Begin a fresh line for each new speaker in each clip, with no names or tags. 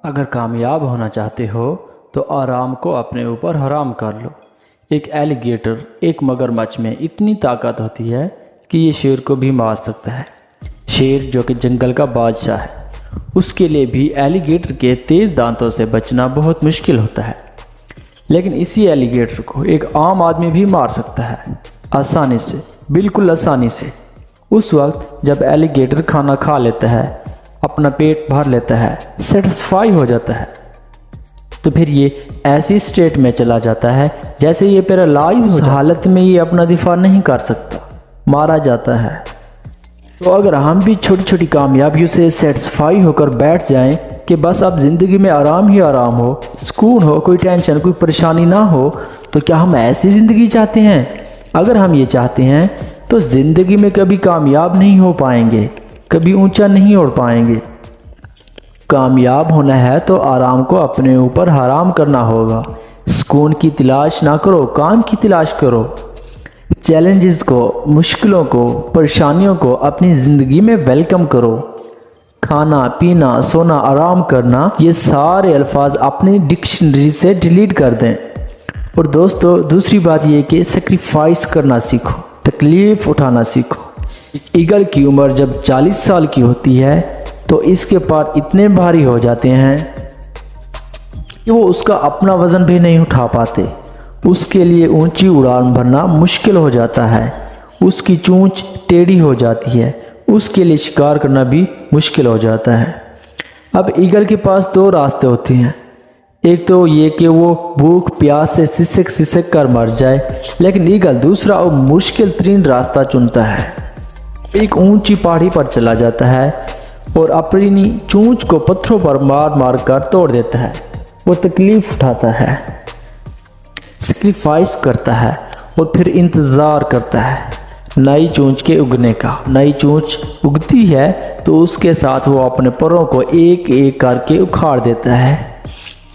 اگر کامیاب ہونا چاہتے ہو تو آرام کو اپنے اوپر حرام کر لو۔ ایک ایلیگیٹر ایک مگرمچھ میں اتنی طاقت ہوتی ہے کہ یہ شیر کو بھی مار سکتا ہے۔ شیر جو کہ جنگل کا بادشاہ ہے، اس کے لیے بھی ایلیگیٹر کے تیز دانتوں سے بچنا بہت مشکل ہوتا ہے، لیکن اسی ایلیگیٹر کو ایک عام آدمی بھی مار سکتا ہے، آسانی سے، بالکل آسانی سے۔ اس وقت جب ایلیگیٹر کھانا کھا لیتا ہے، اپنا پیٹ بھر لیتا ہے، سیٹسفائی ہو جاتا ہے، تو پھر یہ ایسی سٹیٹ میں چلا جاتا ہے جیسے یہ پیرالائز ہو۔ اس حالت میں یہ اپنا دفاع نہیں کر سکتا، مارا جاتا ہے۔ تو اگر ہم بھی چھوٹی چھوٹی کامیابیوں سے سیٹسفائی ہو کر بیٹھ جائیں کہ بس اب زندگی میں آرام ہی آرام ہو، سکون ہو، کوئی ٹینشن، کوئی پریشانی نہ ہو، تو کیا ہم ایسی زندگی چاہتے ہیں؟ اگر ہم یہ چاہتے ہیں تو زندگی میں کبھی کامیاب نہیں ہو پائیں گے، کبھی اونچا نہیں اڑ پائیں گے۔ کامیاب ہونا ہے تو آرام کو اپنے اوپر حرام کرنا ہوگا۔ سکون کی تلاش نہ کرو، کام کی تلاش کرو۔ چیلنجز کو، مشکلوں کو، پریشانیوں کو اپنی زندگی میں ویلکم کرو۔ کھانا، پینا، سونا، آرام کرنا، یہ سارے الفاظ اپنی ڈکشنری سے ڈیلیٹ کر دیں۔ اور دوستو، دوسری بات یہ کہ سیکریفائس کرنا سیکھو، تکلیف اٹھانا سیکھو۔ ایگل کی عمر جب 40 سال کی ہوتی ہے تو اس کے پار اتنے بھاری ہو جاتے ہیں کہ وہ اس کا اپنا وزن بھی نہیں اٹھا پاتے۔ اس کے لیے اونچی اڑان بھرنا مشکل ہو جاتا ہے، اس کی چونچ ٹیڑھی ہو جاتی ہے، اس کے لیے شکار کرنا بھی مشکل ہو جاتا ہے۔ اب ایگل کے پاس دو راستے ہوتے ہیں، ایک تو یہ کہ وہ بھوک پیاس سے سسک سسک کر مر جائے، لیکن ایگل دوسرا اور مشکل ترین راستہ چنتا ہے۔ ایک اونچی پہاڑی پر چلا جاتا ہے اور اپنی چونچ کو پتھروں پر مار مار کر توڑ دیتا ہے۔ وہ تکلیف اٹھاتا ہے، سیکریفائس کرتا ہے اور پھر انتظار کرتا ہے نئی چونچ کے اگنے کا۔ نئی چونچ اگتی ہے تو اس کے ساتھ وہ اپنے پروں کو ایک ایک کر کے اکھاڑ دیتا ہے،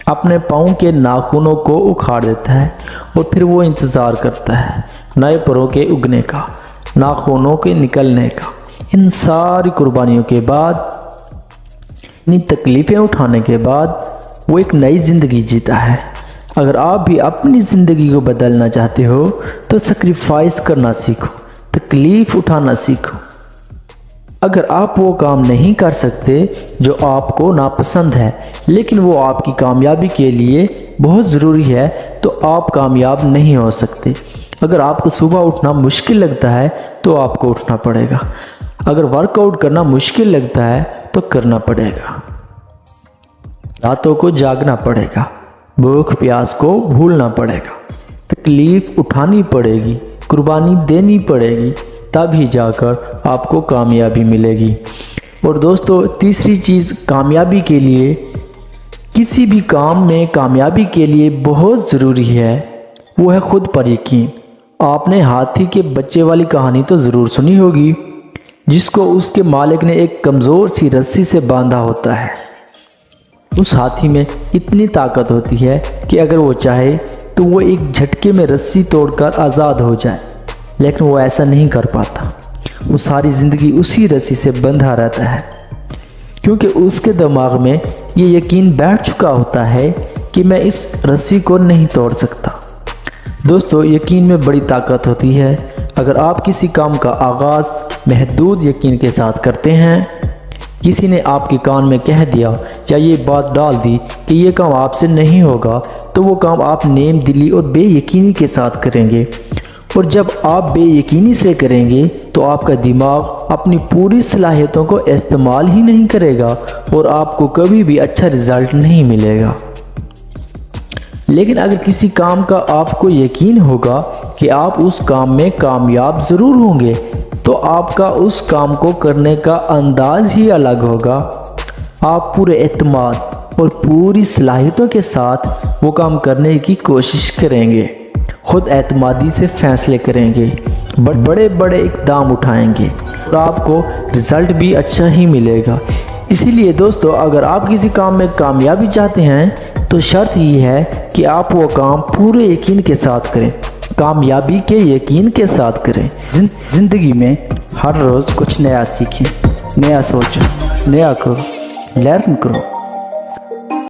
اپنے پاؤں کے ناخنوں کو اکھاڑ دیتا ہے، اور پھر وہ انتظار کرتا ہے نئے پروں کے اگنے کا، ناخنوں کے نکلنے کا۔ ان ساری قربانیوں کے بعد، ان تکلیفیں اٹھانے کے بعد وہ ایک نئی زندگی جیتا ہے۔ اگر آپ بھی اپنی زندگی کو بدلنا چاہتے ہو تو سیکریفائس کرنا سیکھو، تکلیف اٹھانا سیکھو۔ اگر آپ وہ کام نہیں کر سکتے جو آپ کو ناپسند ہے لیکن وہ آپ کی کامیابی کے لیے بہت ضروری ہے، تو آپ کامیاب نہیں ہو سکتے۔ اگر آپ کو صبح اٹھنا مشکل لگتا ہے تو آپ کو اٹھنا پڑے گا۔ اگر ورک آؤٹ کرنا مشکل لگتا ہے تو کرنا پڑے گا۔ راتوں کو جاگنا پڑے گا، بھوک پیاس کو بھولنا پڑے گا، تکلیف اٹھانی پڑے گی، قربانی دینی پڑے گی، تب ہی جا کر آپ کو کامیابی ملے گی۔ اور دوستو، تیسری چیز کامیابی کے لیے، کسی بھی کام میں کامیابی کے لیے بہت ضروری ہے، وہ ہے خود پر یقین۔ آپ نے ہاتھی کے بچے والی کہانی تو ضرور سنی ہوگی، جس کو اس کے مالک نے ایک کمزور سی رسی سے باندھا ہوتا ہے۔ اس ہاتھی میں اتنی طاقت ہوتی ہے کہ اگر وہ چاہے تو وہ ایک جھٹکے میں رسی توڑ کر آزاد ہو جائے، لیکن وہ ایسا نہیں کر پاتا۔ وہ ساری زندگی اسی رسی سے بندھا رہتا ہے، کیونکہ اس کے دماغ میں یہ یقین بیٹھ چکا ہوتا ہے کہ میں اس رسی کو نہیں توڑ سکتا۔ دوستو، یقین میں بڑی طاقت ہوتی ہے۔ اگر آپ کسی کام کا آغاز محدود یقین کے ساتھ کرتے ہیں، کسی نے آپ کے کان میں کہہ دیا یا یہ بات ڈال دی کہ یہ کام آپ سے نہیں ہوگا، تو وہ کام آپ نیم دلی اور بے یقینی کے ساتھ کریں گے۔ اور جب آپ بے یقینی سے کریں گے تو آپ کا دماغ اپنی پوری صلاحیتوں کو استعمال ہی نہیں کرے گا اور آپ کو کبھی بھی اچھا رزلٹ نہیں ملے گا۔ لیکن اگر کسی کام کا آپ کو یقین ہوگا کہ آپ اس کام میں کامیاب ضرور ہوں گے، تو آپ کا اس کام کو کرنے کا انداز ہی الگ ہوگا۔ آپ پورے اعتماد اور پوری صلاحیتوں کے ساتھ وہ کام کرنے کی کوشش کریں گے، خود اعتمادی سے فیصلے کریں گے، بڑے بڑے اقدام اٹھائیں گے، اور آپ کو رزلٹ بھی اچھا ہی ملے گا۔ اسی لیے دوستو، اگر آپ کسی کام میں کامیابی چاہتے ہیں تو شرط یہ ہے کہ آپ وہ کام پورے یقین کے ساتھ کریں، کامیابی کے یقین کے ساتھ کریں۔ زندگی میں ہر روز کچھ نیا سیکھیں، نیا سوچو، نیا کرو، لرن کرو۔